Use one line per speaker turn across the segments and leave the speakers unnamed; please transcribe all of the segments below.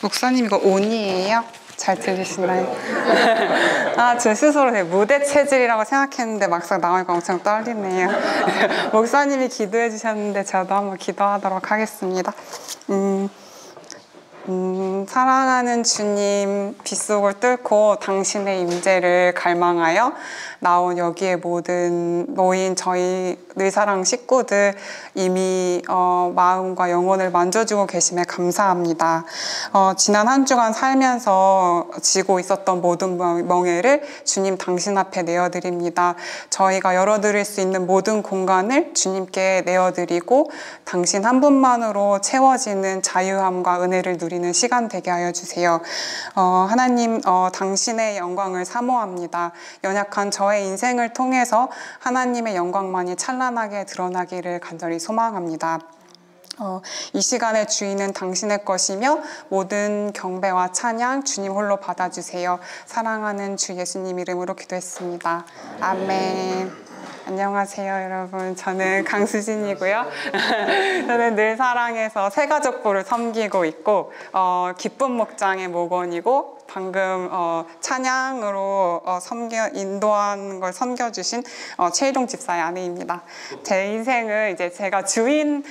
목사님 이거 온이에요? 잘 들리시나요? 아, 제 스스로 되게 무대 체질이라고 생각했는데 막상 나오니까 엄청 떨리네요. 목사님이 기도해 주셨는데 저도 한번 기도하도록 하겠습니다. 사랑하는 주님, 빗속을 뚫고 당신의 임재를 갈망하여 나온 여기에 모인 저희 늘사랑 식구들 이미 마음과 영혼을 만져주고 계심에 감사합니다. 지난 한 주간 살면서 지고 있었던 모든 멍에를 주님 당신 앞에 내어드립니다. 저희가 열어드릴 수 있는 모든 공간을 주님께 내어드리고 당신 한 분만으로 채워지는 자유함과 은혜를 누리는 시간 되게 하여 주세요. 하나님, 당신의 영광을 사모합니다. 연약한 저의 인생을 통해서 하나님의 영광만이 찬란하게 드러나기를 간절히 소망합니다. 이 시간의 주인은 당신의 것이며 모든 경배와 찬양 주님 홀로 받아주세요. 사랑하는 주 예수님 이름으로 기도했습니다. 아멘. 안녕하세요 여러분, 저는 강수진이고요. 저는 늘사랑에서 새가족부를 섬기고 있고 기쁨 목장의 목원이고 방금 찬양으로 인도하는 걸 섬겨주신 최희동 집사의 아내입니다. 제 인생을 이제 제가 주인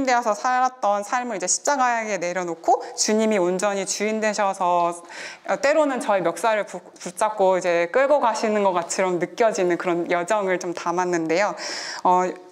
되어서 살았던 삶을 이제 십자가에 내려놓고 주님이 온전히 주인 되셔서 때로는 저의 멱살을 붙잡고 이제 끌고 가시는 것처럼 느껴지는 그런 여정을 좀 담았는데요.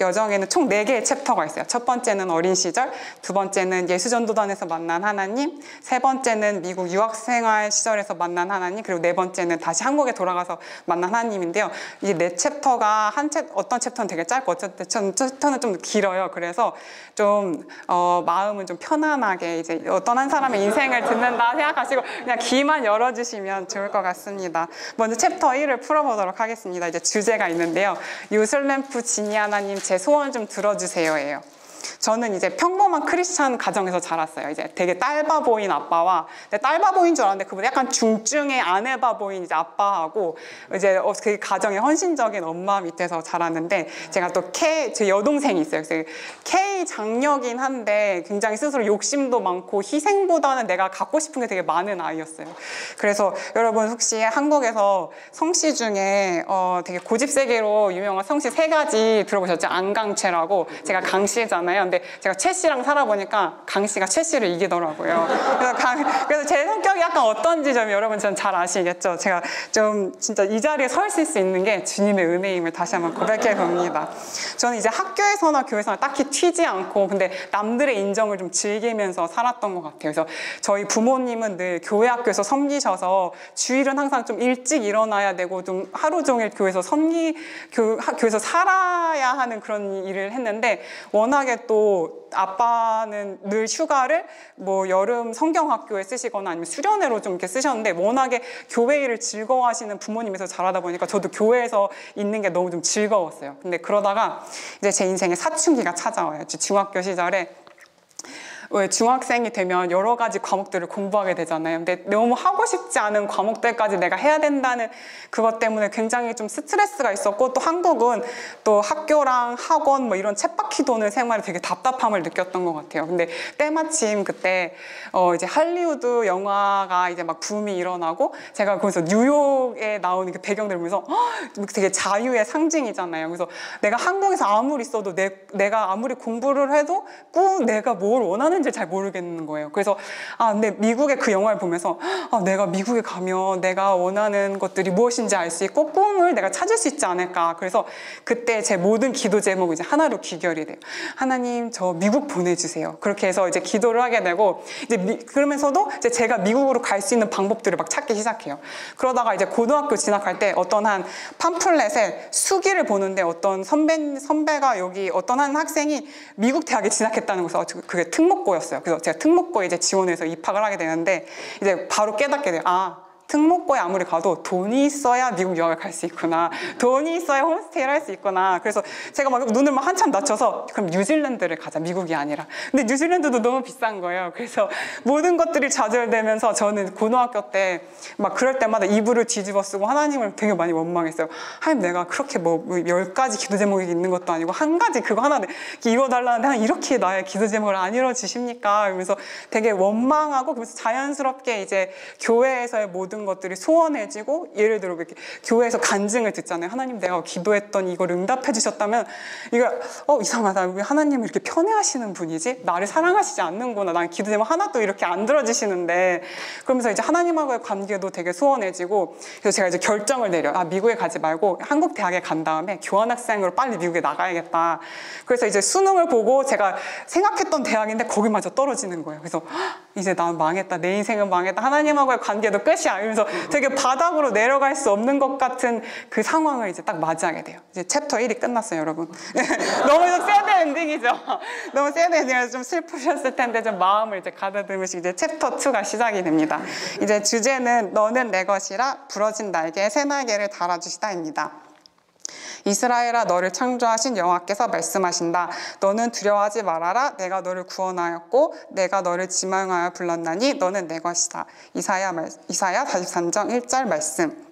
여정에는 총 4개의 챕터가 있어요. 첫 번째는 어린 시절, 두 번째는 예수전도단에서 만난 하나님, 세 번째는 미국 유학생활 시절에서 만난 하나님, 그리고 네 번째는 다시 한국에 돌아가서 만난 하나님인데요. 이 4챕터가 어떤 챕터는 되게 짧고 어떤 챕터는 좀 길어요. 그래서 좀 마음은 좀 편안하게 이제 어떤 한 사람의 인생을 듣는다 생각하시고 그냥 귀만 열어주시면 좋을 것 같습니다. 먼저 챕터 1을 풀어보도록 하겠습니다. 이제 주제가 있는데요. 요슬램프 지니 하나님 제 소원 좀 들어주세요예요. 저는 이제 평범한 크리스찬 가정에서 자랐어요. 이제 되게 딸바 보인 아빠와, 딸바 보인 줄 알았는데 그분 약간 중증의 아내바 보인 이제 아빠하고 이제 그 가정의 헌신적인 엄마 밑에서 자랐는데, 제가 또 제 여동생이 있어요. 그래서 K 장녀긴 한데 굉장히 스스로 욕심도 많고 희생보다는 내가 갖고 싶은 게 되게 많은 아이였어요. 그래서 여러분 혹시 한국에서 성씨 중에 되게 고집세게로 유명한 성씨 3가지 들어보셨죠? 안강채라고. 제가 강씨잖아요. 근데 제가 최 씨랑 살아보니까 강 씨가 최 씨를 이기더라고요. 그래서 제 성격이 약간 어떤지 좀 여러분 전 잘 아시겠죠? 제가 좀 진짜 이 자리에 서 있을 수 있는 게 주님의 은혜임을 다시 한번 고백해 봅니다. 저는 이제 학교에서나 교회에서나 딱히 튀지 않고 근데 남들의 인정을 좀 즐기면서 살았던 것 같아요. 그래서 저희 부모님은 늘 교회 학교에서 섬기셔서 주일은 항상 좀 일찍 일어나야 되고 좀 하루 종일 교회에서 교회에서 살아야 하는 그런 일을 했는데, 워낙에 또 아빠는 늘 휴가를 뭐 여름 성경학교에 쓰시거나 아니면 수련회로 좀 이렇게 쓰셨는데, 워낙에 교회 일을 즐거워하시는 부모님에서 자라다 보니까 저도 교회에서 있는 게 너무 좀 즐거웠어요. 근데 그러다가 이제 제 인생에 사춘기가 찾아와요. 중학교 시절에 왜 중학생이 되면 여러 가지 과목들을 공부하게 되잖아요. 근데 너무 하고 싶지 않은 과목들까지 내가 해야 된다는 그것 때문에 굉장히 좀 스트레스가 있었고, 또 한국은 또 학교랑 학원 뭐 이런 쳇바퀴 도는 생활에 되게 답답함을 느꼈던 것 같아요. 근데 때마침 그때 이제 할리우드 영화가 이제 막 붐이 일어나고, 제가 거기서 뉴욕에 나오는 그 배경들을 보면서 되게 자유의 상징이잖아요. 그래서 내가 한국에서 아무리 있어도 내가 아무리 공부를 해도 꼭 내가 뭘 원하는 잘 모르겠는 거예요. 그래서 근데 미국의 그 영화를 보면서 내가 미국에 가면 내가 원하는 것들이 무엇인지 알 수 있고 꿈을 내가 찾을 수 있지 않을까. 그래서 그때 제 모든 기도 제목이 이제 하나로 귀결이 돼요. 하나님, 저 미국 보내주세요. 그렇게 해서 이제 기도를 하게 되고, 이제 그러면서도 이제 제가 미국으로 갈 수 있는 방법들을 막 찾기 시작해요. 그러다가 이제 고등학교 진학할 때 어떤 한 팜플렛에 수기를 보는데 어떤 선배가 여기 어떤 한 학생이 미국 대학에 진학했다는 거서 그게 특목고였어요. 그래서 제가 특목고에 이제 지원해서 입학을 하게 되는데 이제 바로 깨닫게 돼요. 특목고에 아무리 가도 돈이 있어야 미국 유학을 갈 수 있구나. 돈이 있어야 홈스테이를 할 수 있구나. 그래서 제가 막 눈을 막 한참 낮춰서 그럼 뉴질랜드를 가자. 미국이 아니라. 근데 뉴질랜드도 너무 비싼 거예요. 그래서 모든 것들이 좌절되면서 저는 고등학교 때 막 그럴 때마다 이불을 뒤집어 쓰고 하나님을 되게 많이 원망했어요. 하나님 내가 그렇게 뭐 10가지 기도 제목이 있는 것도 아니고 한 가지 그거 하나 이뤄달라는데 한 이렇게 나의 기도 제목을 안 이뤄주십니까? 그러면서 되게 원망하고 그래서 자연스럽게 이제 교회에서의 모든 것들이 소원해지고 예를 들어 이렇게 교회에서 간증을 듣잖아요. 하나님 내가 기도했던 이걸 응답해 주셨다면 이거 이상하다. 왜 하나님을 이렇게 편애하시는 분이지? 나를 사랑하시지 않는구나. 난 기도 제목 하나도 이렇게 안 들어주시는데 그러면서 이제 하나님하고의 관계도 되게 소원해지고 그래서 제가 이제 결정을 내려 미국에 가지 말고 한국 대학에 간 다음에 교환학생으로 빨리 미국에 나가야겠다. 그래서 이제 수능을 보고 제가 생각했던 대학인데 거기마저 떨어지는 거예요. 그래서 이제 난 망했다. 내 인생은 망했다. 하나님하고의 관계도 끝이야. 이러면서 되게 바닥으로 내려갈 수 없는 것 같은 그 상황을 이제 딱 맞이하게 돼요. 이제 챕터 1이 끝났어요, 여러분. 너무 좀 새드 엔딩이죠. 너무 새드 엔딩이라서 좀 슬프셨을 텐데 좀 마음을 이제 가다듬으시고 이제 챕터 2가 시작이 됩니다. 이제 주제는 너는 내 것이라 부러진 날개에 새 날개를 달아주시다입니다. 이스라엘아 너를 창조하신 여호와께서 말씀하신다. 너는 두려워하지 말아라. 내가 너를 구원하였고 내가 너를 지명하여 불렀나니 너는 내 것이다. 이사야 43장 1절 말씀.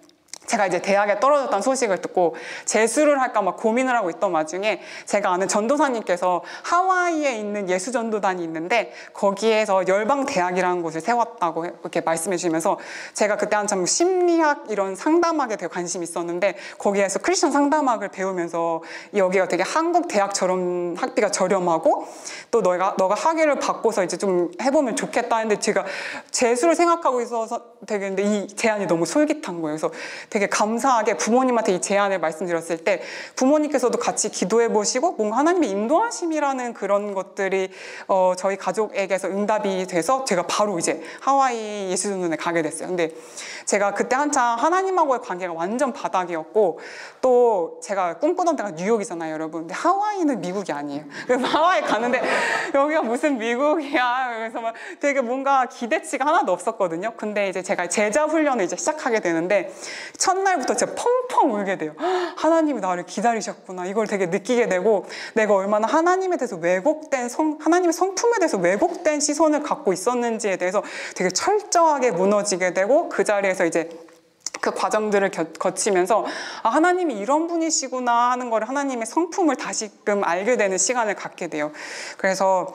제가 이제 대학에 떨어졌다는 소식을 듣고 재수를 할까 막 고민을 하고 있던 와중에 제가 아는 전도사님께서 하와이에 있는 예수전도단이 있는데 거기에서 열방대학이라는 곳을 세웠다고 이렇게 말씀해 주시면서 제가 그때 한참 심리학 이런 상담학에 되게 관심이 있었는데 거기에서 크리스천 상담학을 배우면서 여기가 되게 한국 대학처럼 학비가 저렴하고 또 너가 학위를 받고서 이제 좀 해보면 좋겠다 했는데 제가 재수를 생각하고 있어서 되게 근데 이 제안이 너무 솔깃한 거예요. 그래서 되게 감사하게 부모님한테 이 제안을 말씀드렸을 때 부모님께서도 같이 기도해 보시고 뭔가 하나님의 인도하심이라는 그런 것들이 저희 가족에게서 응답이 돼서 제가 바로 이제 하와이 예수전도단에 가게 됐어요. 근데 제가 그때 한참 하나님하고의 관계가 완전 바닥이었고 또 제가 꿈꾸던 데가 뉴욕이잖아요, 여러분. 근데 하와이는 미국이 아니에요. 그래서 하와이 가는데 여기가 무슨 미국이야. 그래서 막 되게 뭔가 기대치가 하나도 없었거든요. 근데 이제 제가 제자 훈련을 이제 시작하게 되는데 첫날부터 진짜 펑펑 울게 돼요. 하나님이 나를 기다리셨구나. 이걸 되게 느끼게 되고 내가 얼마나 하나님에 대해서 왜곡된 하나님의 성품에 대해서 왜곡된 시선을 갖고 있었는지에 대해서 되게 철저하게 무너지게 되고 그 자리에서 이제 그 과정들을 거치면서 하나님이 이런 분이시구나 하는 걸 하나님의 성품을 다시금 알게 되는 시간을 갖게 돼요. 그래서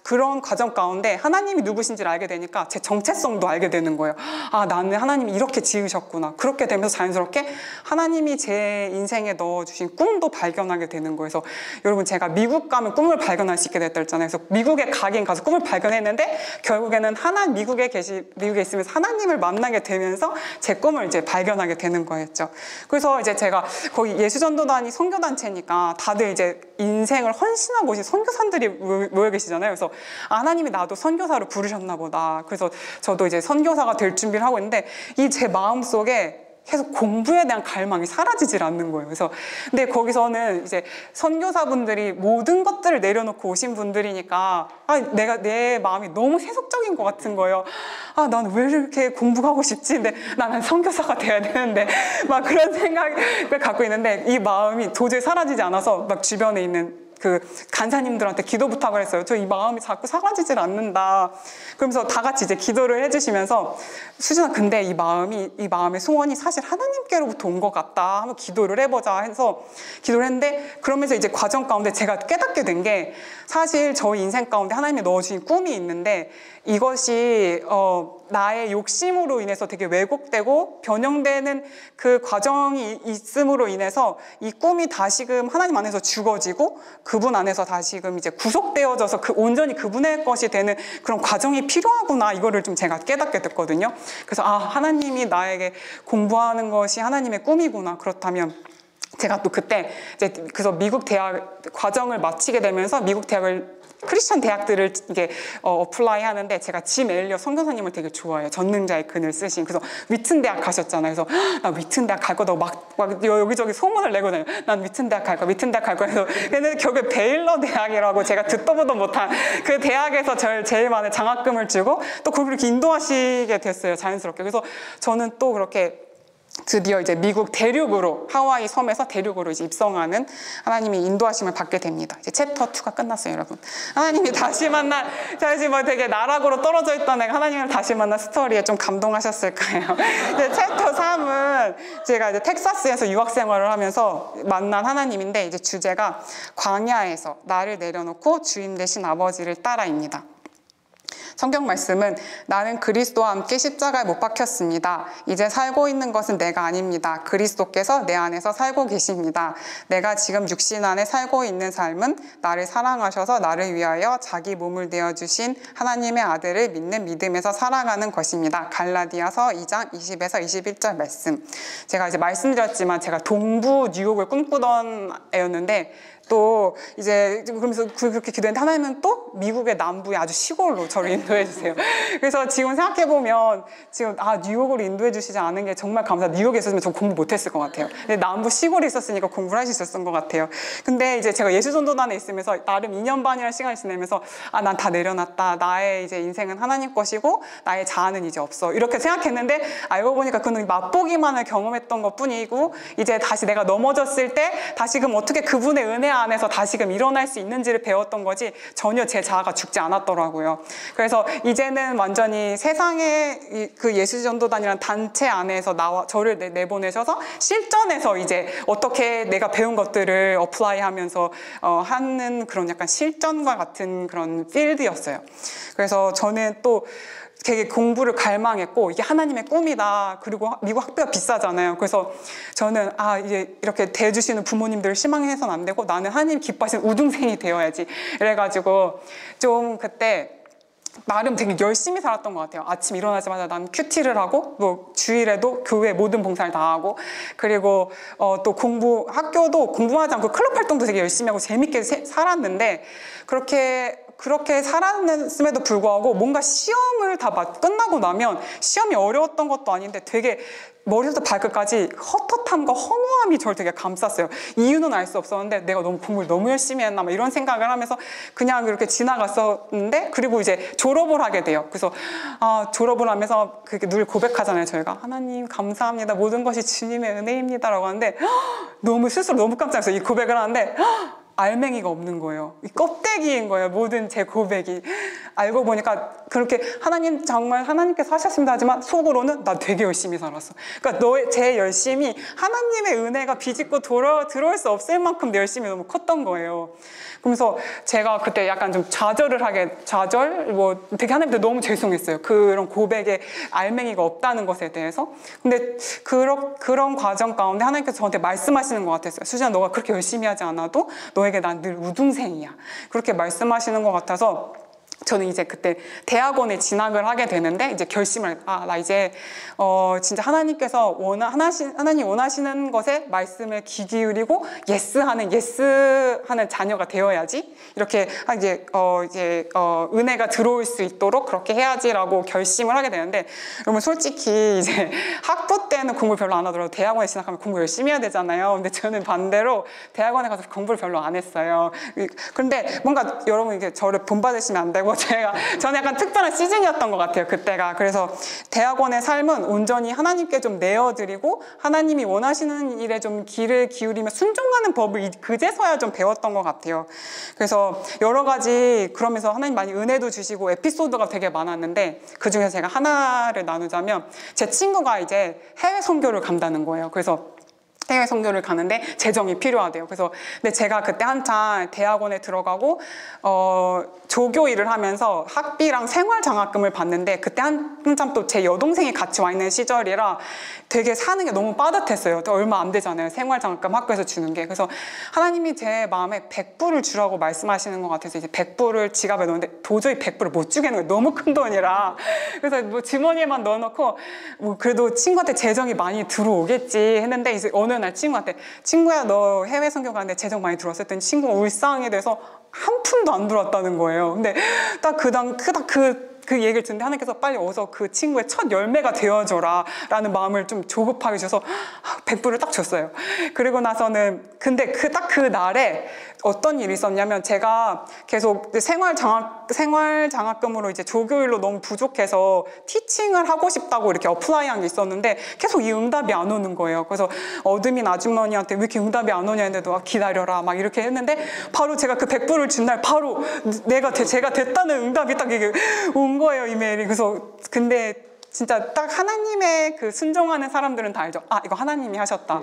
그런 과정 가운데 하나님이 누구신지를 알게 되니까 제 정체성도 알게 되는 거예요. 나는 하나님이 이렇게 지으셨구나. 그렇게 되면서 자연스럽게 하나님이 제 인생에 넣어주신 꿈도 발견하게 되는 거예요. 그래서 여러분 제가 미국 가면 꿈을 발견할 수 있게 됐다 했잖아요. 그래서 미국에 가긴 가서 꿈을 발견했는데 결국에는 미국에 있으면서 하나님을 만나게 되면서 제 꿈을 이제 발견하게 되는 거였죠. 그래서 이제 제가 거기 예수전도단이 선교단체니까 다들 이제 인생을 헌신하고 오신 선교사들이 모여 계시잖아요. 그래서 하나님이 나도 선교사로 부르셨나 보다. 그래서 저도 이제 선교사가 될 준비를 하고 있는데 이 제 마음속에 계속 공부에 대한 갈망이 사라지질 않는 거예요. 그래서 근데 거기서는 이제 선교사분들이 모든 것들을 내려놓고 오신 분들이니까 내 마음이 너무 세속적인 것 같은 거예요. 나는 왜 이렇게 공부하고 싶지? 근데 나는 선교사가 돼야 되는데 막 그런 생각을 갖고 있는데 이 마음이 도저히 사라지지 않아서 막 주변에 있는 그 간사님들한테 기도 부탁을 했어요. 저 이 마음이 자꾸 사라지질 않는다. 그러면서 다 같이 이제 기도를 해주시면서 수진아 근데 이 마음의 소원이 사실 하나님께로부터 온 것 같다. 한번 기도를 해보자 해서 기도를 했는데 그러면서 이제 과정 가운데 제가 깨닫게 된 게 사실 저희 인생 가운데 하나님이 넣어주신 꿈이 있는데 이것이 나의 욕심으로 인해서 되게 왜곡되고 변형되는 그 과정이 있음으로 인해서 이 꿈이 다시금 하나님 안에서 죽어지고 그분 안에서 다시금 이제 구속되어져서 온전히 그분의 것이 되는 그런 과정이 필요하구나. 이거를 좀 제가 깨닫게 됐거든요. 그래서 하나님이 나에게 공부하는 것이 하나님의 꿈이구나. 그렇다면 제가 또 그때 이제 그래서 미국 대학 과정을 마치게 되면서 미국 대학을 크리스천 대학들을 이게 어플라이 하는데 제가 짐 엘리엇 선교사님을 되게 좋아해요. 전능자의 근을 쓰신. 그래서 위튼 대학 가셨잖아요. 그래서 나 위튼 대학 갈 거다 막 여기저기 소문을 내고 다녀요. 난 위튼 대학 갈 거야. 위튼 대학 갈 거야. 그래서 근데 결국에 베일러 대학이라고 제가 듣도 보도 못한 그 대학에서 저를 제일 많은 장학금을 주고 또 그렇게 인도하시게 됐어요. 자연스럽게. 그래서 저는 또 그렇게 드디어 이제 미국 대륙으로 하와이 섬에서 대륙으로 이제 입성하는 하나님이 인도하심을 받게 됩니다. 이제 챕터 2가 끝났어요, 여러분. 하나님이 다시 만난 다시 뭐 되게 나락으로 떨어져 있던 애가 하나님을 다시 만난 스토리에 좀 감동하셨을 거예요. 이제 챕터 3은 제가 이제 텍사스에서 유학 생활을 하면서 만난 하나님인데 이제 주제가 광야에서 나를 내려놓고 주인 되신 아버지를 따라입니다. 성경 말씀은 나는 그리스도와 함께 십자가에 못 박혔습니다. 이제 살고 있는 것은 내가 아닙니다. 그리스도께서 내 안에서 살고 계십니다. 내가 지금 육신 안에 살고 있는 삶은 나를 사랑하셔서 나를 위하여 자기 몸을 내어주신 하나님의 아들을 믿는 믿음에서 살아가는 것입니다. 갈라디아서 2장 20에서 21절 말씀. 제가 이제 말씀드렸지만 제가 동부 뉴욕을 꿈꾸던 애였는데 또 이제 그러면서 그렇게 기도했는데 하나님은 또 미국의 남부의 아주 시골로 저를 인도해 주세요. 그래서 지금 생각해 보면 지금 뉴욕으로 인도해 주시지 않은 게 정말 감사해요. 뉴욕에 있었으면 저 공부 못했을 것 같아요. 근데 남부 시골에 있었으니까 공부를 할 수 있었던 것 같아요. 근데 이제 제가 예수전도단에 있으면서 나름 2년 반이라는 시간을 지내면서 난 다 내려놨다. 나의 이제 인생은 하나님 것이고 나의 자아는 이제 없어. 이렇게 생각했는데 알고 보니까 그는 맛보기만을 경험했던 것 뿐이고 이제 다시 내가 넘어졌을 때 다시금 어떻게 그분의 은혜 안에서 다시금 일어날 수 있는지를 배웠던 거지 전혀 제 자아가 죽지 않았더라고요. 그래서 이제는 완전히 세상의 그 예수전도단이라는 단체 안에서 저를 내보내셔서 실전에서 이제 어떻게 내가 배운 것들을 어플라이하면서 하는 그런 약간 실전과 같은 그런 필드였어요. 그래서 저는 또 되게 공부를 갈망했고 이게 하나님의 꿈이다. 그리고 미국 학비가 비싸잖아요. 그래서 저는 이제 이렇게 대해주시는 부모님들을 실망해서는 안 되고 나는 하나님 기뻐하시는 우등생이 되어야지. 이래가지고 좀 그때 나름 되게 열심히 살았던 것 같아요. 아침 일어나자마자 난 큐티를 하고 뭐 주일에도 교회 모든 봉사를 다 하고 그리고 또 학교도 공부하지 않고 클럽 활동도 되게 열심히 하고 재밌게 살았는데 그렇게 살았음에도 불구하고 뭔가 시험을 다 끝나고 나면 시험이 어려웠던 것도 아닌데 되게 머리부터 발끝까지 헛헛함과 허무함이 저를 되게 감쌌어요. 이유는 알 수 없었는데 내가 공부를 너무 열심히 했나 막 이런 생각을 하면서 그냥 이렇게 지나갔었는데 그리고 이제 졸업을 하게 돼요. 그래서 졸업을 하면서 그렇게 늘 고백하잖아요. 저희가 하나님 감사합니다. 모든 것이 주님의 은혜입니다라고 하는데 너무 스스로 너무 깜짝 놀랐어요. 이 고백을 하는데 알맹이가 없는 거예요. 이 껍데기인 거예요. 모든 제 고백이. 알고 보니까 그렇게 하나님 정말 하나님께서 하셨습니다 하지만 속으로는 나 되게 열심히 살았어. 그러니까 제 열심이 하나님의 은혜가 비집고 들어올 수 없을 만큼 내 열심이 너무 컸던 거예요. 그러면서 제가 그때 약간 좀 되게 하나님한테 너무 죄송했어요. 그런 고백에 알맹이가 없다는 것에 대해서. 근데 그런 과정 가운데 하나님께서 저한테 말씀하시는 것 같았어요. 수진아, 너가 그렇게 열심히 하지 않아도 너에게 난 늘 우등생이야. 그렇게 말씀하시는 것 같아서 저는 이제 그때 대학원에 진학을 하게 되는데 이제 결심을 나 이제 진짜 하나님께서 하나님 원하시는 것에 말씀을 귀 기울이고 예스하는 자녀가 되어야지 이렇게 이제 은혜가 들어올 수 있도록 그렇게 해야지라고 결심을 하게 되는데 여러분 솔직히 이제 학부 때는 공부 별로 안 하더라도 대학원에 진학하면 공부 열심히 해야 되잖아요. 근데 저는 반대로 대학원에 가서 공부를 별로 안 했어요. 그런데 뭔가 여러분 이게 저를 본받으시면 안 되고 저는 약간 특별한 시즌이었던 것 같아요. 그때가. 그래서 대학원의 삶은 온전히 하나님께 좀 내어드리고 하나님이 원하시는 일에 좀 귀를 기울이며 순종하는 법을 그제서야 좀 배웠던 것 같아요. 그래서 여러 가지 그러면서 하나님 많이 은혜도 주시고 에피소드가 되게 많았는데 그중에서 제가 하나를 나누자면 제 친구가 이제 해외 선교를 간다는 거예요. 그래서 해외 선교를 가는데 재정이 필요하대요. 그래서 근데 제가 그때 한창 대학원에 들어가고 조교 일을 하면서 학비랑 생활 장학금을 받는데 그때 한참 또 제 여동생이 같이 와 있는 시절이라 되게 사는 게 너무 빠듯했어요. 얼마 안 되잖아요. 생활 장학금 학교에서 주는 게. 그래서 하나님이 제 마음에 100불을 주라고 말씀하시는 것 같아서 이제 100불을 지갑에 넣는데 도저히 100불을 못 주겠는 거예요. 너무 큰 돈이라. 그래서 뭐 주머니에만 넣어놓고 뭐 그래도 친구한테 재정이 많이 들어오겠지 했는데 이제 어느 날 친구한테 친구야 너 해외 선교 가는데 재정 많이 들어왔을 때 친구가 울상이 돼서 한 푼도 안 들어왔다는 거예요. 근데 딱 그 얘기를 듣는데 하나님께서 빨리 어서 그 친구의 첫 열매가 되어줘라 라는 마음을 좀 조급하게 주셔서 100불을 딱 줬어요. 그리고 나서는 근데 딱 그 날에 어떤 일이 있었냐면 제가 계속 생활장학금으로 이제 조교일로 너무 부족해서 티칭을 하고 싶다고 이렇게 어플라이한 게 있었는데 계속 이 응답이 안 오는 거예요. 그래서 어드민 아주머니한테 왜 이렇게 응답이 안 오냐 했는데 기다려라 막 이렇게 했는데 바로 제가 그 100불을 준 날 바로 제가 됐다는 응답이 딱 이게 온 거예요, 이메일이. 그래서 근데 진짜 딱 하나님의 그 순종하는 사람들은 다 알죠. 아, 이거 하나님이 하셨다.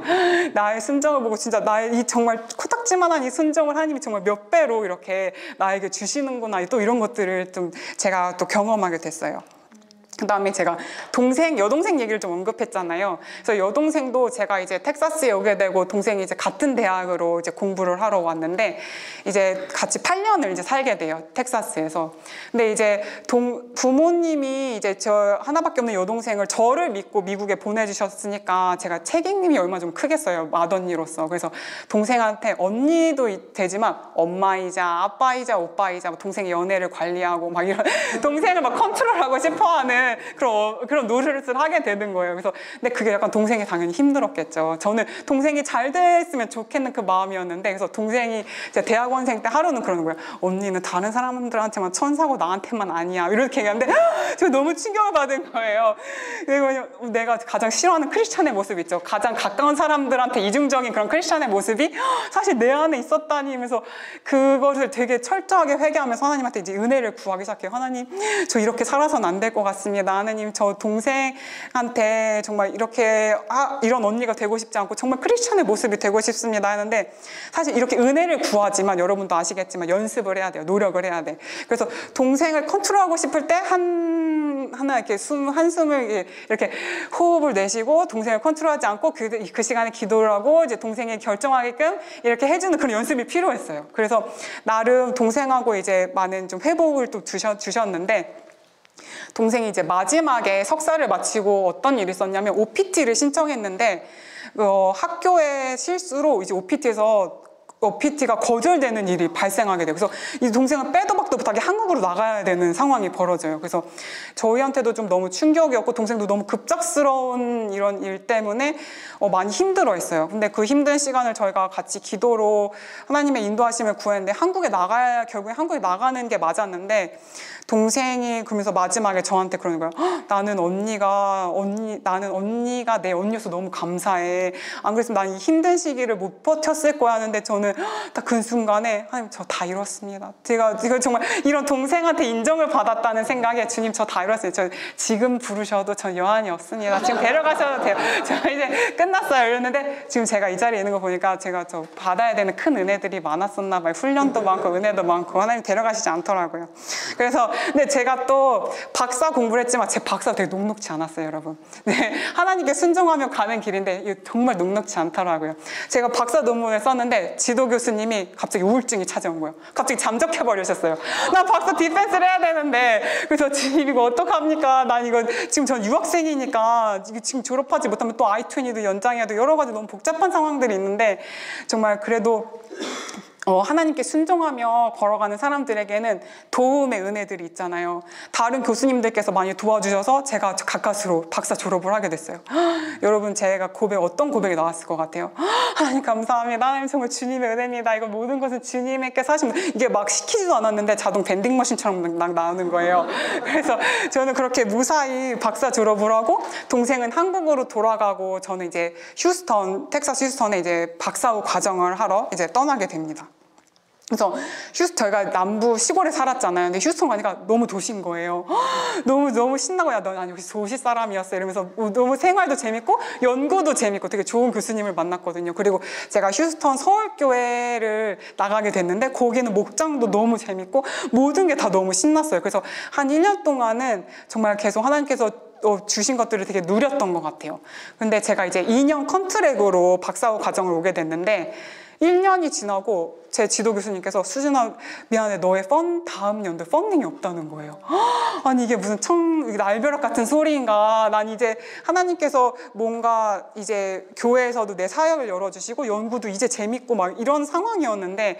나의 순종을 보고 진짜 나의 이 정말 코딱지만한 이 순종을 하나님이 정말 몇 배로 이렇게 나에게 주시는구나. 또 이런 것들을 좀 제가 또 경험하게 됐어요. 그 다음에 제가 여동생 얘기를 좀 언급했잖아요. 그래서 여동생도 제가 이제 텍사스에 오게 되고 동생이 이제 같은 대학으로 이제 공부를 하러 왔는데 이제 같이 8년을 이제 살게 돼요. 텍사스에서. 근데 이제 부모님이 이제 저 하나밖에 없는 여동생을 저를 믿고 미국에 보내주셨으니까 제가 책임이 얼마나 좀 크겠어요. 맏언니로서. 그래서 동생한테 언니도 되지만 엄마이자 아빠이자 오빠이자 동생의 연애를 관리하고 막 이런 동생을 막 컨트롤하고 싶어하는 그런 노릇을 하게 되는 거예요. 그래서 근데 그게 약간 동생이 당연히 힘들었겠죠. 저는 동생이 잘 됐으면 좋겠는 그 마음이었는데 그래서 동생이 이제 대학원생 때 하루는 그러는 거예요. 언니는 다른 사람들한테만 천사고 나한테만 아니야. 이렇게 얘기하는데 제가 너무 충격을 받은 거예요. 그리고 내가 가장 싫어하는 크리스찬의 모습 있죠. 가장 가까운 사람들한테 이중적인 그런 크리스찬의 모습이 사실 내 안에 있었다니 하면서 그것을 되게 철저하게 회개하면서 하나님한테 이제 은혜를 구하기 시작해요. 하나님, 저 이렇게 살아서는 안 될 것 같습니다. 하나님, 저 동생한테 정말 이렇게 이런 언니가 되고 싶지 않고 정말 크리스찬의 모습이 되고 싶습니다 하는데 사실 이렇게 은혜를 구하지만 여러분도 아시겠지만 연습을 해야 돼요. 노력을 해야 돼. 그래서 동생을 컨트롤하고 싶을 때 하나 이렇게 한숨을 이렇게 호흡을 내쉬고 동생을 컨트롤하지 않고 그 시간에 기도를 하고 이제 동생이 결정하게끔 이렇게 해주는 그런 연습이 필요했어요. 그래서 나름 동생하고 이제 많은 좀 회복을 또 주셨는데 동생이 이제 마지막에 석사를 마치고 어떤 일이 있었냐면 OPT를 신청했는데 학교의 실수로 이제 OPT가 거절되는 일이 발생하게 돼요. 그래서 이 동생은 빼도 박도 못하게 한국으로 나가야 되는 상황이 벌어져요. 그래서 저희한테도 좀 너무 충격이었고 동생도 너무 급작스러운 이런 일 때문에 많이 힘들어했어요. 근데 그 힘든 시간을 저희가 같이 기도로 하나님의 인도하심을 구했는데 결국에 한국에 나가는 게 맞았는데 동생이 그러면서 마지막에 저한테 그러는 거예요. 나는 언니가 내 언니여서 너무 감사해. 안 그랬으면 난 이 힘든 시기를 못 버텼을 거야 하는데 저는 딱 그 순간에 하나님, 저 다 이뤘습니다. 제가 정말 이런 동생한테 인정을 받았다는 생각에 주님, 저 다 이뤘어요. 저 지금 부르셔도 전 여한이 없습니다. 지금 데려가셔도 돼요. 저 이제 끝났어요. 이랬는데 지금 제가 이 자리에 있는 거 보니까 제가 저 받아야 되는 큰 은혜들이 많았었나 봐요. 훈련도 많고 은혜도 많고 하나님 데려가시지 않더라고요. 그래서 근데 제가 또 박사 공부를 했지만 제 박사가 되게 녹록지 않았어요, 여러분. 네, 하나님께 순종하며 가는 길인데 이게 정말 녹록지 않더라고요. 제가 박사 논문을 썼는데 지도 교수님이 갑자기 우울증이 찾아온 거예요. 갑자기 잠적해 버리셨어요. 나 박사 디펜스를 해야 되는데 그래서 지금 이거 어떡합니까? 난 이거 지금 전 유학생이니까 지금 졸업하지 못하면 또 I-20도 연장해야 돼. 여러 가지 너무 복잡한 상황들이 있는데 정말 그래도 하나님께 순종하며 걸어가는 사람들에게는 도움의 은혜들이 있잖아요. 다른 교수님들께서 많이 도와주셔서 제가 가까스로 박사 졸업을 하게 됐어요. 여러분, 제가 어떤 고백이 나왔을 것 같아요? 하나님 감사합니다. 하나님 정말 주님의 은혜입니다. 이거 모든 것은 주님께서 하시면 이게 막 시키지도 않았는데 자동 밴딩머신처럼 막 나오는 거예요. 그래서 저는 그렇게 무사히 박사 졸업을 하고 동생은 한국으로 돌아가고 저는 이제 텍사스 휴스턴에 이제 박사후 과정을 하러 이제 떠나게 됩니다. 그래서 저희가 남부 시골에 살았잖아요. 근데 휴스턴 가니까 너무 도시인 거예요. 너무 신나고, 야, 난 여기 도시 사람이었어. 이러면서 너무 생활도 재밌고 연구도 재밌고 되게 좋은 교수님을 만났거든요. 그리고 제가 휴스턴 서울교회를 나가게 됐는데 거기는 목장도 너무 재밌고 모든 게 다 너무 신났어요. 그래서 한 1년 동안은 정말 계속 하나님께서 주신 것들을 되게 누렸던 것 같아요. 근데 제가 이제 2년 컨트랙으로 박사후 과정을 오게 됐는데 1년이 지나고 제 지도 교수님께서 수진아 미안해 너의 다음 연도에 펀딩이 없다는 거예요. 아니 이게 무슨 날벼락 같은 소리인가. 난 이제 하나님께서 뭔가 이제 교회에서도 내 사역을 열어주시고 연구도 이제 재밌고 막 이런 상황이었는데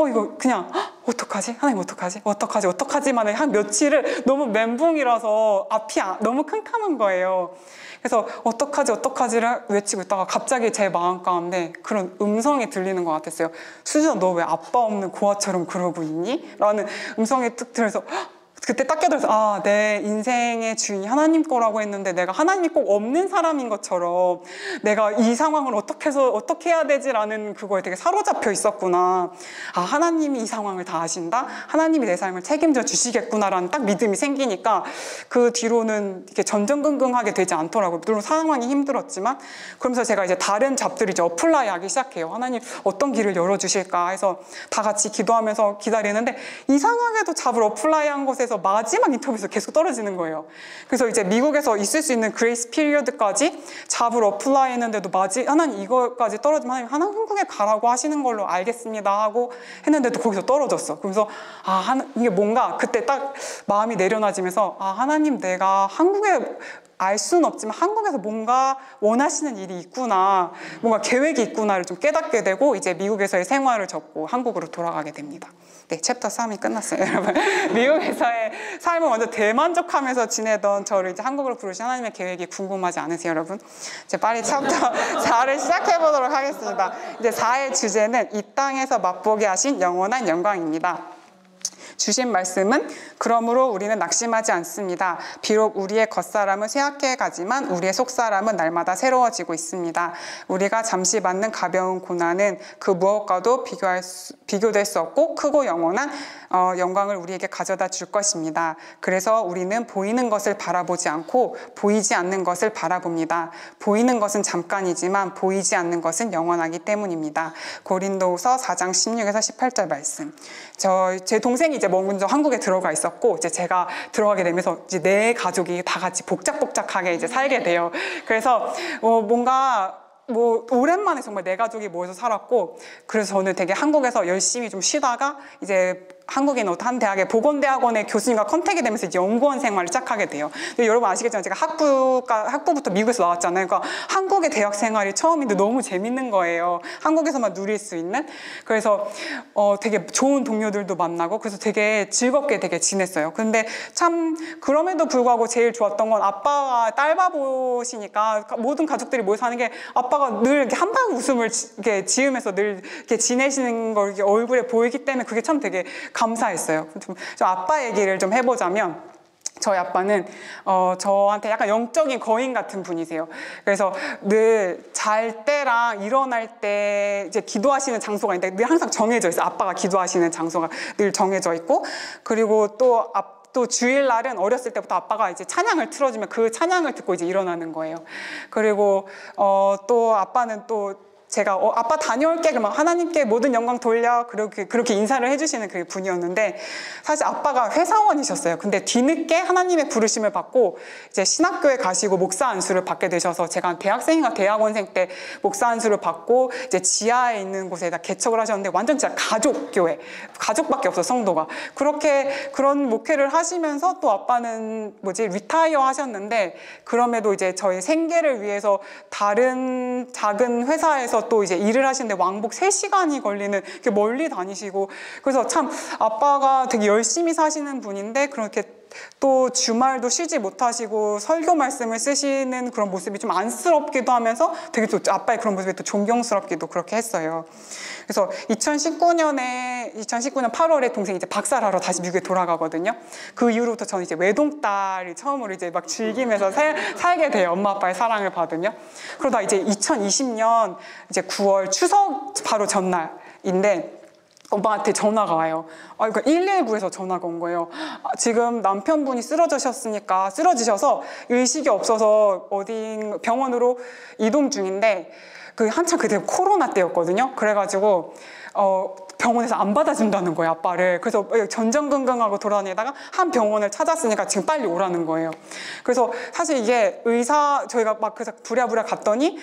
이거 그냥 어떡하지? 하나님 어떡하지만은 한 며칠을 너무 멘붕이라서 앞이 너무 캄캄한 거예요. 그래서 어떡하지를 외치고 있다가 갑자기 제 마음 가운데 그런 음성이 들리는 것 같았어요. 수진아 너 왜 아빠 없는 고아처럼 그러고 있니? 라는 음성이 뚝 들어서 그때 딱 깨달아서 내 인생의 주인이 하나님 거라고 했는데 내가 하나님이 꼭 없는 사람인 것처럼 내가 이 상황을 어떻게 해야 되지라는 그거에 되게 사로잡혀 있었구나. 하나님이 이 상황을 다 아신다? 하나님이 내 삶을 책임져 주시겠구나라는 딱 믿음이 생기니까 그 뒤로는 이렇게 전전긍긍하게 되지 않더라고요. 물론 상황이 힘들었지만 그러면서 제가 이제 다른 잡들을 이제 어플라이 하기 시작해요. 하나님 어떤 길을 열어주실까 해서 다 같이 기도하면서 기다리는데 이상하게도 잡을 어플라이 한 곳에서 마지막 인터뷰에서 계속 떨어지는 거예요. 그래서 이제 미국에서 있을 수 있는 그레이스 피리어드까지 잡을 어플라이 했는데도 하나님 이거까지 떨어지면 하나님 한국에 가라고 하시는 걸로 알겠습니다 하고 했는데도 거기서 떨어졌어. 그러면서 이게 뭔가 그때 딱 마음이 내려놔지면서 하나님 내가 한국에 알 수는 없지만 한국에서 뭔가 원하시는 일이 있구나, 뭔가 계획이 있구나를 좀 깨닫게 되고 이제 미국에서의 생활을 접고 한국으로 돌아가게 됩니다. 네, 챕터 3이 끝났어요, 여러분. 미국에서의 삶을 완전 대만족하면서 지내던 저를 이제 한국으로 부르신 하나님의 계획이 궁금하지 않으세요, 여러분? 이제 빨리 챕터 4를 시작해 보도록 하겠습니다. 이제 4의 주제는 이 땅에서 맛보게 하신 영원한 영광입니다. 주신 말씀은 그러므로 우리는 낙심하지 않습니다. 비록 우리의 겉사람은 쇠약해 가지만 우리의 속사람은 날마다 새로워지고 있습니다. 우리가 잠시 받는 가벼운 고난은 그 무엇과도 비교될 수 없고 크고 영원한 영광을 우리에게 가져다 줄 것입니다. 그래서 우리는 보이는 것을 바라보지 않고 보이지 않는 것을 바라봅니다. 보이는 것은 잠깐이지만 보이지 않는 것은 영원하기 때문입니다. 고린도후서 4장 16에서 18절 말씀. 제 동생이 이제 먼저 한국에 들어가 있었고 이제 제가 들어가게 되면서 이제 내 가족이 다 같이 복작복작하게 이제 살게 돼요. 그래서 뭔가 오랜만에 정말 내 가족이 모여서 살았고, 그래서 저는 되게 한국에서 열심히 좀 쉬다가 이제 한국에 있는 한 대학의 보건대학원의 교수님과 컨택이 되면서 이제 연구원 생활을 시작하게 돼요. 근데 여러분 아시겠지만 제가 학부부터 미국에서 나왔잖아요. 그러니까 한국의 대학 생활이 처음인데 너무 재밌는 거예요. 한국에서만 누릴 수 있는. 그래서 되게 좋은 동료들도 만나고 그래서 되게 즐겁게 되게 지냈어요. 근데 참 그럼에도 불구하고 제일 좋았던 건 아빠가 딸바보시니까 모든 가족들이 모여서 하는 게 아빠가 늘 이렇게 한방 웃음을 이렇게 지으면서 늘 이렇게 지내시는 걸 이렇게 얼굴에 보이기 때문에 그게 참 되게 감사했어요. 좀 아빠 얘기를 좀 해보자면 저희 아빠는 저한테 약간 영적인 거인 같은 분이세요. 그래서 늘 잘 때랑 일어날 때 이제 기도하시는 장소가 있는데 늘 항상 정해져 있어요. 아빠가 기도하시는 장소가 늘 정해져 있고, 그리고 또 주일날은 어렸을 때부터 아빠가 이제 찬양을 틀어주면 그 찬양을 듣고 이제 일어나는 거예요. 그리고 또 아빠는 또 제가 아빠 다녀올게 그러면 하나님께 모든 영광 돌려 그렇게 인사를 해주시는 그 분이었는데, 사실 아빠가 회사원이셨어요. 근데 뒤늦게 하나님의 부르심을 받고 이제 신학교에 가시고 목사 안수를 받게 되셔서 제가 대학생인가 대학원생 때 목사 안수를 받고 이제 지하에 있는 곳에다 개척을 하셨는데 완전 진짜 가족교회, 가족밖에 없어 성도가. 그런 목회를 하시면서 또 아빠는 리타이어 하셨는데, 그럼에도 이제 저희 생계를 위해서 다른 작은 회사에서 또 이제 일을 하시는데 왕복 3시간이 걸리는 멀리 다니시고, 그래서 참 아빠가 되게 열심히 사시는 분인데 그렇게 또 주말도 쉬지 못하시고 설교 말씀을 쓰시는 그런 모습이 좀 안쓰럽기도 하면서 되게 또 아빠의 그런 모습이 또 존경스럽기도 그렇게 했어요. 그래서 2019년 8월에 동생이 이제 박사를 하러 다시 미국에 돌아가거든요. 그 이후로부터 저는 이제 외동딸이 처음으로 이제 막 즐기면서 살게 돼요. 엄마 아빠의 사랑을 받으며. 그러다 이제 2020년 이제 9월 추석 바로 전날인데 엄마한테 전화가 와요. 그러니까 119에서 전화가 온 거예요. 지금 남편분이 쓰러지셔서 의식이 없어서 어디 병원으로 이동 중인데, 한참 그때 코로나 때였거든요. 그래가지고 병원에서 안 받아준다는 거예요, 아빠를. 그래서 전전긍긍하고 돌아다니다가 한 병원을 찾았으니까 지금 빨리 오라는 거예요. 그래서 사실 이게 저희가 막 그래서 부랴부랴 갔더니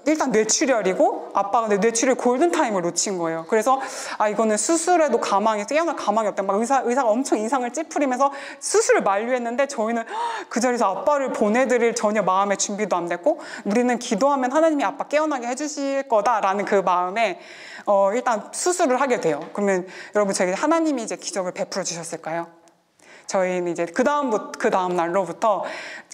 일단 뇌출혈이고 아빠가 뇌출혈 골든타임을 놓친 거예요. 그래서 이거는 수술에도 깨어날 가망이 없다. 막 의사가 엄청 인상을 찌푸리면서 수술을 만류했는데 저희는 그 자리에서 아빠를 보내드릴 전혀 마음의 준비도 안 됐고, 우리는 기도하면 하나님이 아빠 깨어나게 해주실 거다라는 그 마음에 일단 수술을 하게 돼요. 그러면 여러분, 저에게 하나님이 이제 기적을 베풀어 주셨을까요? 저희는 이제 그 다음 날로부터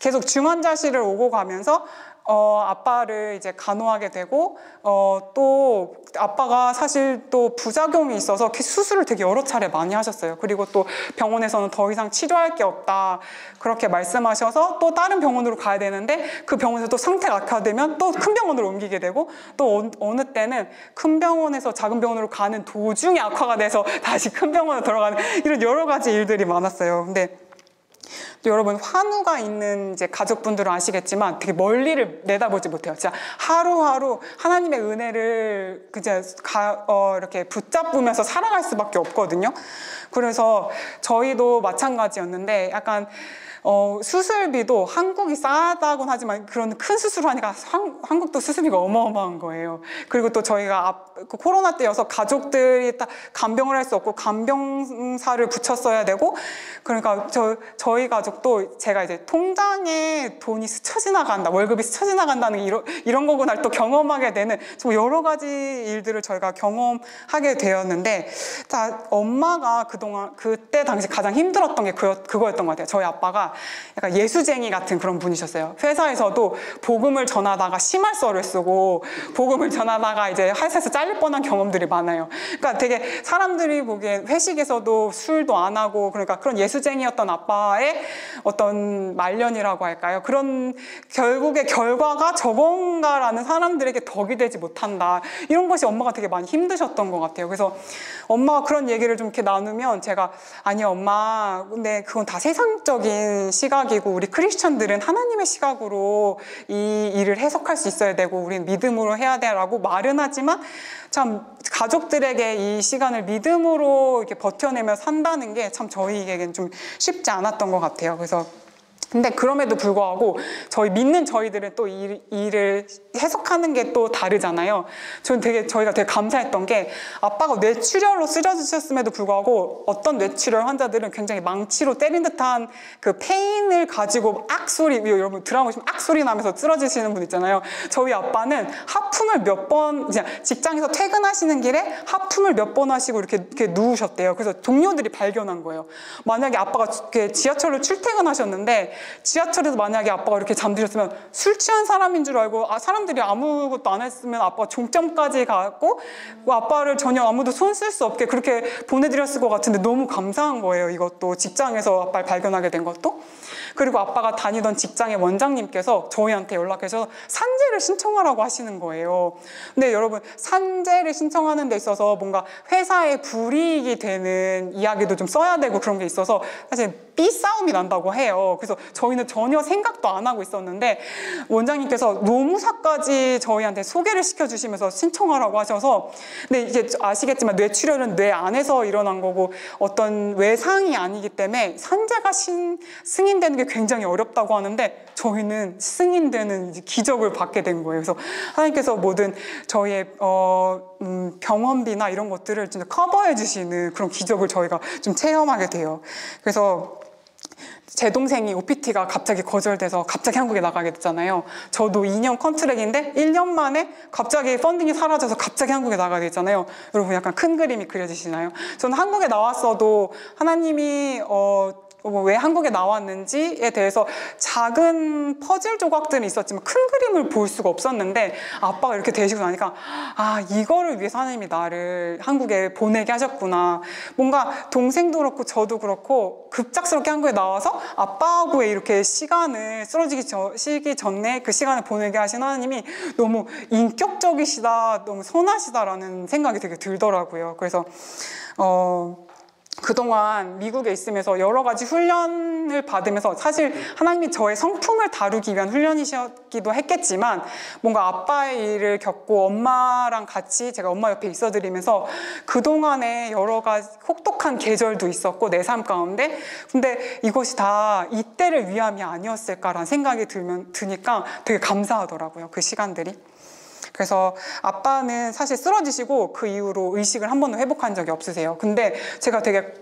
계속 중환자실을 오고 가면서 아빠를 이제 간호하게 되고, 또 아빠가 사실 또 부작용이 있어서 수술을 되게 여러 차례 많이 하셨어요. 그리고 또 병원에서는 더 이상 치료할 게 없다 그렇게 말씀하셔서 또 다른 병원으로 가야 되는데, 그 병원에서 또 상태가 악화되면 또 큰 병원으로 옮기게 되고, 또 어느 때는 큰 병원에서 작은 병원으로 가는 도중에 악화가 돼서 다시 큰 병원으로 들어가는, 이런 여러 가지 일들이 많았어요. 근데 또 여러분, 환우가 있는 이제 가족분들은 아시겠지만 되게 멀리를 내다보지 못해요. 진짜 하루하루 하나님의 은혜를 이렇게 붙잡으면서 살아갈 수밖에 없거든요. 그래서 저희도 마찬가지였는데, 약간 수술비도 한국이 싸다곤 하지만 그런 큰 수술을 하니까 한국도 수술비가 어마어마한 거예요. 그리고 또 저희가 코로나 때여서 가족들이 딱 간병을 할 수 없고 간병사를 붙였어야 되고, 그러니까 저희 가족도 제가 이제 통장에 돈이 스쳐 지나간다, 월급이 스쳐 지나간다는 이런 거구나 또 경험하게 되는 정말 여러 가지 일들을 저희가 경험하게 되었는데, 엄마가 그때 당시 가장 힘들었던 게 그거였던 것 같아요. 저희 아빠가 약간 예수쟁이 같은 그런 분이셨어요. 회사에서도 복음을 전하다가 심할서를 쓰고, 복음을 전하다가 이제 회사에서 잘릴 뻔한 경험들이 많아요. 그러니까 되게 사람들이 보기엔 회식에서도 술도 안 하고, 그러니까 그런 예수쟁이였던 아빠의 어떤 말년이라고 할까요? 그런 결국의 결과가 저건가라는 사람들에게 덕이 되지 못한다. 이런 것이 엄마가 되게 많이 힘드셨던 것 같아요. 그래서 엄마가 그런 얘기를 좀 이렇게 나누면 제가, 아니 엄마, 근데 그건 다 세상적인 시각이고 우리 크리스천들은 하나님의 시각으로 이 일을 해석할 수 있어야 되고 우리는 믿음으로 해야 돼라고 말은 하지만, 참 가족들에게 이 시간을 믿음으로 이렇게 버텨내며 산다는 게 참 저희에게는 좀 쉽지 않았던 것 같아요. 그래서 근데 그럼에도 불구하고 믿는 저희들은 또 일을 해석하는 게 또 다르잖아요. 저희가 되게 감사했던 게, 아빠가 뇌출혈로 쓰러지셨음에도 불구하고 어떤 뇌출혈 환자들은 굉장히 망치로 때린 듯한 그 페인을 가지고 악소리, 여러분 드라마 보시면 악소리 나면서 쓰러지시는 분 있잖아요. 저희 아빠는 하품을 몇 번, 직장에서 퇴근하시는 길에 하품을 몇 번 하시고 이렇게 누우셨대요. 그래서 동료들이 발견한 거예요. 만약에 아빠가 지하철로 출퇴근하셨는데 지하철에서 만약에 아빠가 이렇게 잠드셨으면 술 취한 사람인 줄 알고 사람들이 아무것도 안 했으면 아빠가 종점까지 갔고 아빠를 전혀 아무도 손 쓸 수 없게 그렇게 보내드렸을 것 같은데, 너무 감사한 거예요. 이것도 직장에서 아빠를 발견하게 된 것도. 그리고 아빠가 다니던 직장의 원장님께서 저희한테 연락해서 산재를 신청하라고 하시는 거예요. 근데 여러분, 산재를 신청하는 데 있어서 뭔가 회사에 불이익이 되는 이야기도 좀 써야 되고 그런 게 있어서 사실 삐싸움이 난다고 해요. 그래서 저희는 전혀 생각도 안 하고 있었는데 원장님께서 노무사까지 저희한테 소개를 시켜주시면서 신청하라고 하셔서, 근데 이제 아시겠지만 뇌출혈은 뇌 안에서 일어난 거고 어떤 외상이 아니기 때문에 산재가 승인되는 게 굉장히 어렵다고 하는데, 저희는 승인되는 기적을 받게 된 거예요. 그래서 하나님께서 모든 저희의 병원비나 이런 것들을 진짜 커버해 주시는 그런 기적을 저희가 좀 체험하게 돼요. 그래서 제 동생이 OPT가 갑자기 거절돼서 갑자기 한국에 나가게 됐잖아요. 저도 2년 컨트랙인데 1년 만에 갑자기 펀딩이 사라져서 갑자기 한국에 나가게 됐잖아요. 여러분, 약간 큰 그림이 그려지시나요? 저는 한국에 나왔어도 하나님이 왜 한국에 나왔는지에 대해서 작은 퍼즐 조각들은 있었지만 큰 그림을 볼 수가 없었는데, 아빠가 이렇게 되시고 나니까 이거를 위해서 하나님이 나를 한국에 보내게 하셨구나. 뭔가 동생도 그렇고 저도 그렇고 급작스럽게 한국에 나와서 아빠하고의 이렇게 시간을 쓰러지기 전에 그 시간을 보내게 하신 하나님이 너무 인격적이시다, 너무 선하시다라는 생각이 되게 들더라고요. 그래서 그동안 미국에 있으면서 여러 가지 훈련을 받으면서 사실 하나님이 저의 성품을 다루기 위한 훈련이셨기도 했겠지만 뭔가 아빠의 일을 겪고 엄마랑 같이 제가 엄마 옆에 있어드리면서 그동안에 여러 가지 혹독한 계절도 있었고 내 삶 가운데 근데 이것이 다 이때를 위함이 아니었을까라는 생각이 드니까 되게 감사하더라고요. 그 시간들이. 그래서 아빠는 사실 쓰러지시고 그 이후로 의식을 한 번도 회복한 적이 없으세요. 근데 제가 되게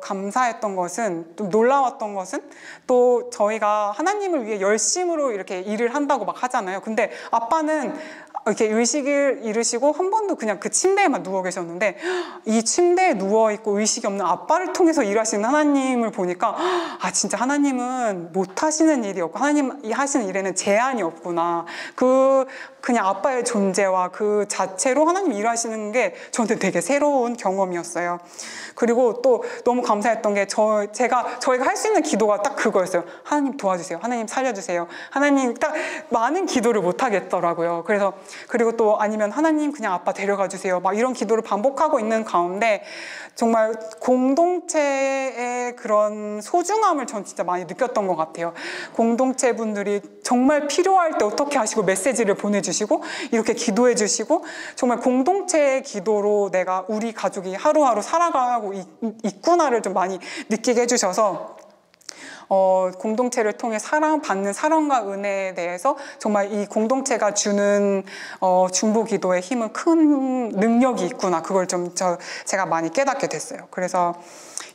감사했던 것은, 좀 놀라웠던 것은 또 저희가 하나님을 위해 열심으로 이렇게 일을 한다고 막 하잖아요. 근데 아빠는 이렇게 의식을 잃으시고 한 번도 그냥 그 침대에만 누워 계셨는데 이 침대에 누워있고 의식이 없는 아빠를 통해서 일하시는 하나님을 보니까 아 진짜 하나님은 못하시는 일이 없고 하나님이 하시는 일에는 제한이 없구나. 그냥 아빠의 존재와 그 자체로 하나님 일하시는 게 저한테 되게 새로운 경험이었어요. 그리고 또 너무 감사했던 게 저희가 할 수 있는 기도가 딱 그거였어요. 하나님 도와주세요. 하나님 살려주세요. 하나님 딱 많은 기도를 못 하겠더라고요. 그리고 또 아니면 하나님 그냥 아빠 데려가 주세요. 막 이런 기도를 반복하고 있는 가운데 정말 공동체의 그런 소중함을 전 진짜 많이 느꼈던 것 같아요. 공동체 분들이 정말 필요할 때 어떻게 하시고 메시지를 보내주시고 이렇게 기도해 주시고 정말 공동체의 기도로 우리 가족이 하루하루 살아가고 있구나를 좀 많이 느끼게 해주셔서 공동체를 통해 받는 사랑과 은혜에 대해서 정말 이 공동체가 주는 중보기도의 힘은 큰 능력이 있구나. 그걸 좀 제가 많이 깨닫게 됐어요. 그래서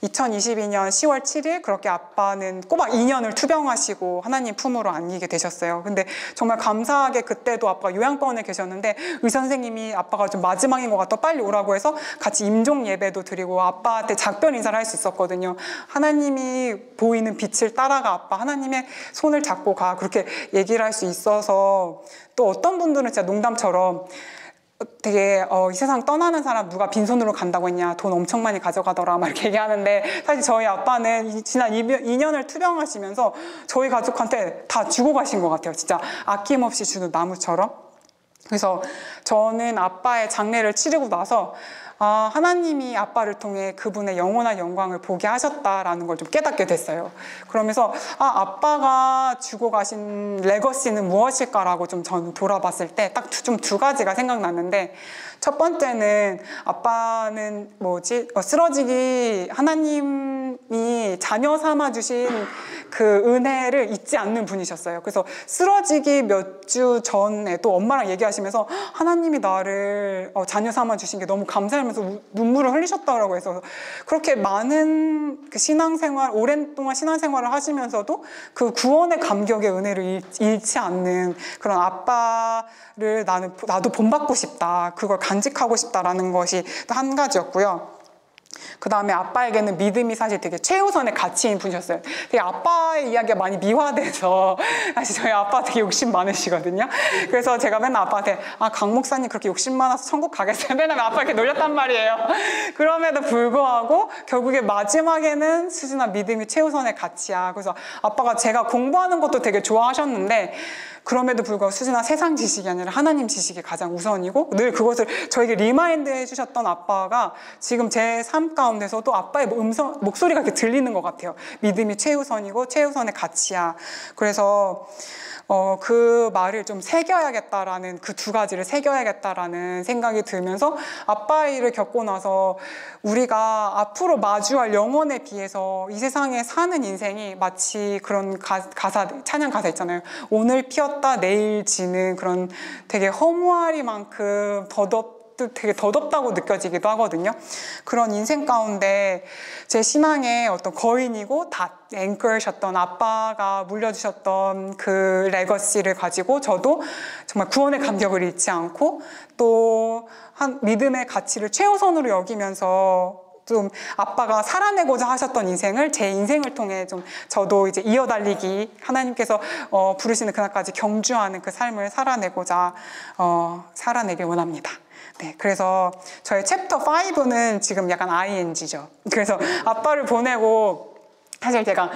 2022년 10월 7일 그렇게 아빠는 꼬박 2년을 투병하시고 하나님 품으로 안기게 되셨어요. 근데 정말 감사하게 그때도 아빠가 요양병원에 계셨는데 의사 선생님이 아빠가 좀 마지막인 것 같아 빨리 오라고 해서 같이 임종 예배도 드리고 아빠한테 작별 인사를 할 수 있었거든요. 하나님이 보이는 빛을 따라가 아빠 하나님의 손을 잡고 가 그렇게 얘기를 할 수 있어서 또 어떤 분들은 진짜 농담처럼 되게 이 세상 떠나는 사람 누가 빈손으로 간다고 했냐 돈 엄청 많이 가져가더라 막 이렇게 얘기하는데 사실 저희 아빠는 지난 2년을 투병하시면서 저희 가족한테 다 주고 가신 것 같아요. 진짜 아낌없이 주는 나무처럼. 그래서 저는 아빠의 장례를 치르고 나서 하나님이 아빠를 통해 그분의 영원한 영광을 보게 하셨다라는 걸 좀 깨닫게 됐어요. 그러면서 아빠가 주고 가신 레거시는 무엇일까라고 좀 저는 돌아봤을 때 딱 좀 두 가지가 생각났는데 첫 번째는 아빠는 쓰러지기 하나님이 자녀 삼아 주신 그 은혜를 잊지 않는 분이셨어요. 그래서 쓰러지기 몇 주 전에도 엄마랑 얘기하시면서 하나님이 나를 자녀 삼아 주신 게 너무 감사하면서 눈물을 흘리셨다고 해서 그렇게 많은 그 신앙생활 오랜동안 신앙생활을 하시면서도 그 구원의 감격의 은혜를 잃지 않는 그런 아빠를 나도 본받고 싶다. 그걸 간직하고 싶다라는 것이 또 한 가지였고요. 그 다음에 아빠에게는 믿음이 사실 되게 최우선의 가치인 분이셨어요. 되게 아빠의 이야기가 많이 미화돼서 사실 저희 아빠 되게 욕심 많으시거든요. 그래서 제가 맨날 아빠한테 강 목사님 그렇게 욕심 많아서 천국 가겠어요? 맨날 아빠 이렇게 놀렸단 말이에요. 그럼에도 불구하고 결국에 마지막에는 수진아 믿음이 최우선의 가치야. 그래서 아빠가 제가 공부하는 것도 되게 좋아하셨는데 그럼에도 불구하고 수진아 세상 지식이 아니라 하나님 지식이 가장 우선이고 늘 그것을 저에게 리마인드 해주셨던 아빠가 지금 제 삶 가운데서도 아빠의 목소리가 이렇게 들리는 것 같아요. 믿음이 최우선이고 최우선의 가치야. 그래서 그 말을 좀 새겨야겠다라는 그 두 가지를 새겨야겠다라는 생각이 들면서 아빠의 일을 겪고 나서 우리가 앞으로 마주할 영혼에 비해서 이 세상에 사는 인생이 마치 그런 찬양 가사 있잖아요. 오늘 피었다 내일 지는 그런 되게 허무하리만큼 되게 더덥다고 느껴지기도 하거든요. 그런 인생 가운데 제 신앙의 어떤 거인이고 앵커셨던 아빠가 물려주셨던 그 레거시를 가지고 저도 정말 구원의 감격을 잃지 않고 또 믿음의 가치를 최우선으로 여기면서 좀 아빠가 살아내고자 하셨던 인생을 제 인생을 통해 좀 저도 이제 이어달리기 하나님께서 부르시는 그날까지 경주하는 그 삶을 살아내길 원합니다. 네, 그래서 저희 챕터 5는 지금 약간 ING죠. 그래서 아빠를 보내고 사실 제가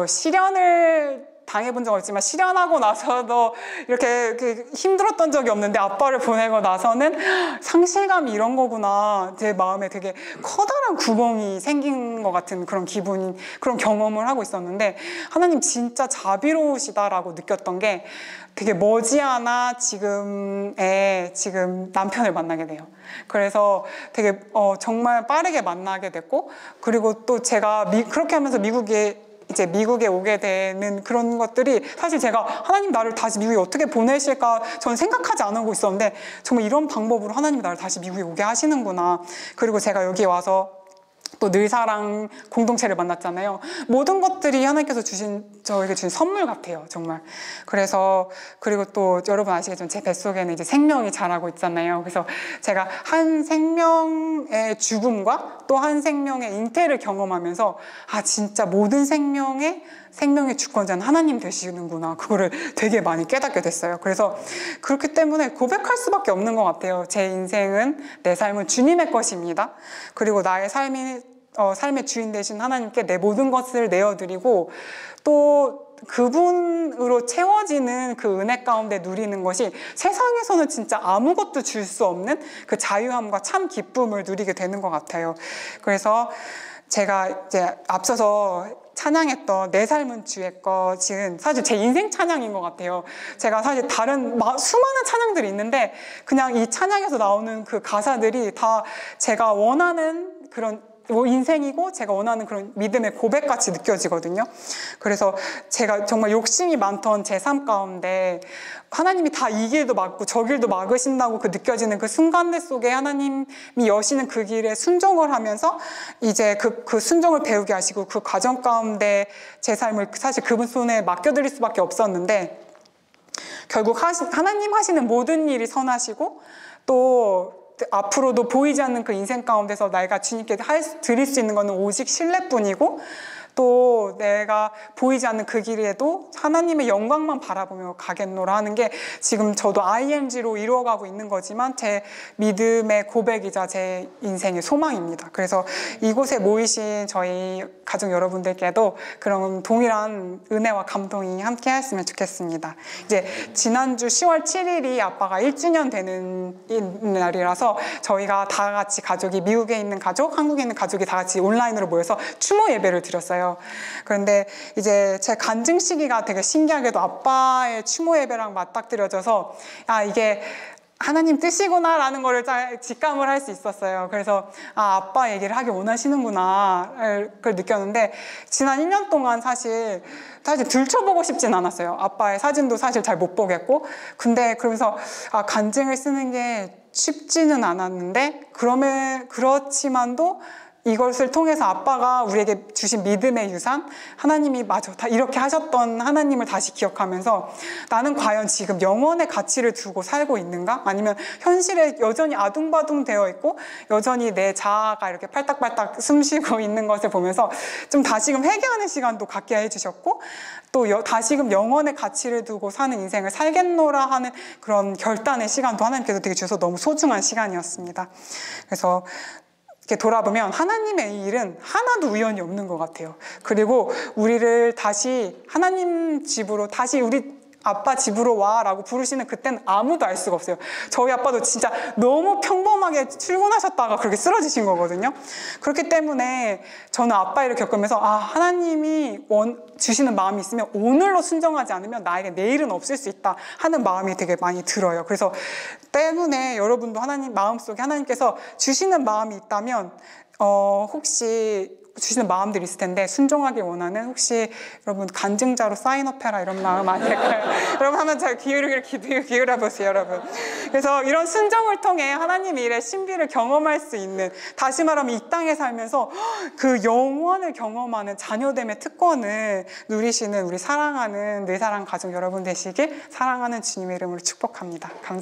실현을 당해본 적 없지만 실현하고 나서도 이렇게 힘들었던 적이 없는데 아빠를 보내고 나서는 상실감이 이런 거구나. 제 마음에 되게 커다란 구멍이 생긴 것 같은 그런 기분, 그런 경험을 하고 있었는데 하나님 진짜 자비로우시다라고 느꼈던 게 되게 머지않아 지금 남편을 만나게 돼요. 그래서 되게 정말 빠르게 만나게 됐고, 그리고 또 제가 그렇게 하면서 미국에 오게 되는 그런 것들이 사실 제가 하나님 나를 다시 미국에 어떻게 보내실까 저는 생각하지 않고 있었는데 정말 이런 방법으로 하나님이 나를 다시 미국에 오게 하시는구나. 그리고 제가 여기 와서 또 늘사랑 공동체를 만났잖아요. 모든 것들이 하나님께서 저에게 주신 선물 같아요, 정말. 그리고 또 여러분 아시겠지만 제 뱃속에는 이제 생명이 자라고 있잖아요. 그래서 제가 한 생명의 죽음과 또 한 생명의 잉태를 경험하면서 진짜 모든 생명의 주권자는 하나님 되시는구나. 그거를 되게 많이 깨닫게 됐어요. 그래서 그렇기 때문에 고백할 수밖에 없는 것 같아요. 제 인생은, 내 삶은 주님의 것입니다. 그리고 나의 삶의 주인 되신 하나님께 내 모든 것을 내어드리고 또 그분으로 채워지는 그 은혜 가운데 누리는 것이 세상에서는 진짜 아무것도 줄 수 없는 그 자유함과 참 기쁨을 누리게 되는 것 같아요. 그래서 제가 이제 앞서서 찬양했던 내 삶은 주의 것은 사실 제 인생 찬양인 것 같아요. 제가 사실 다른 수많은 찬양들이 있는데 그냥 이 찬양에서 나오는 그 가사들이 다 제가 원하는 그런 인생이고 제가 원하는 그런 믿음의 고백같이 느껴지거든요. 그래서 제가 정말 욕심이 많던 제 삶 가운데 하나님이 다 이 길도 막고 저 길도 막으신다고 느껴지는 그 순간들 속에 하나님이 여시는 그 길에 순종을 하면서 이제 그 순종을 배우게 하시고 그 과정 가운데 제 삶을 사실 그분 손에 맡겨드릴 수밖에 없었는데 결국 하나님 하시는 모든 일이 선하시고 또 앞으로도 보이지 않는 그 인생 가운데서 내가 주님께 드릴 수 있는 것은 오직 신뢰뿐이고 또 내가 보이지 않는 그 길에도 하나님의 영광만 바라보며 가겠노라 하는 게 지금 저도 IMG로 이루어가고 있는 거지만 제 믿음의 고백이자 제 인생의 소망입니다. 그래서 이곳에 모이신 저희 가족 여러분들께도 그런 동일한 은혜와 감동이 함께 하였으면 좋겠습니다. 이제 지난주 10월 7일이 아빠가 1주년 되는 날이라서 저희가 다 같이 가족이 미국에 있는 가족, 한국에 있는 가족이 다 같이 온라인으로 모여서 추모 예배를 드렸어요. 그런데 이제 제 간증 시기가 되게 신기하게도 아빠의 추모 예배랑 맞닥뜨려져서 이게 하나님 뜻이구나 라는 거를 직감을 할 수 있었어요. 그래서 아빠 얘기를 하기 원하시는구나 그걸 느꼈는데 지난 1년 동안 사실 들춰보고 싶진 않았어요. 아빠의 사진도 사실 잘 못 보겠고 근데 그러면서 간증을 쓰는 게 쉽지는 않았는데 그렇지만도 이것을 통해서 아빠가 우리에게 주신 믿음의 유산, 하나님이 다 이렇게 하셨던 하나님을 다시 기억하면서 나는 과연 지금 영원의 가치를 두고 살고 있는가? 아니면 현실에 여전히 아둥바둥 되어 있고 여전히 내 자아가 이렇게 팔딱팔딱 숨쉬고 있는 것을 보면서 좀 다시금 회개하는 시간도 갖게 해주셨고 또 다시금 영원의 가치를 두고 사는 인생을 살겠노라 하는 그런 결단의 시간도 하나님께서 되게 주셔서 너무 소중한 시간이었습니다. 그래서 이렇게 돌아보면 하나님의 이 일은 하나도 우연이 없는 것 같아요. 그리고 우리를 다시 하나님 집으로 다시 우리 아빠 집으로 와 라고 부르시는 그때는 아무도 알 수가 없어요. 저희 아빠도 진짜 너무 평범하게 출근하셨다가 그렇게 쓰러지신 거거든요. 그렇기 때문에 저는 아빠 일을 겪으면서 하나님이 주시는 마음이 있으면 오늘로 순종하지 않으면 나에게 내일은 없을 수 있다 하는 마음이 되게 많이 들어요. 그래서 때문에 여러분도 하나님 마음속에 하나님께서 주시는 마음이 있다면 혹시 주시는 마음들이 있을 텐데 순종하길 원하는 혹시 여러분 간증자로 사인업해라 이런 마음 아닐까요? 여러분 한번 잘 기울여 보세요, 여러분. 그래서 이런 순종을 통해 하나님 일의 신비를 경험할 수 있는, 다시 말하면 이 땅에 살면서 그 영원을 경험하는 자녀됨의 특권을 누리시는 우리 사랑하는 내 사랑 가족 여러분 되시길 사랑하는 주님의 이름으로 축복합니다. 감사합니다.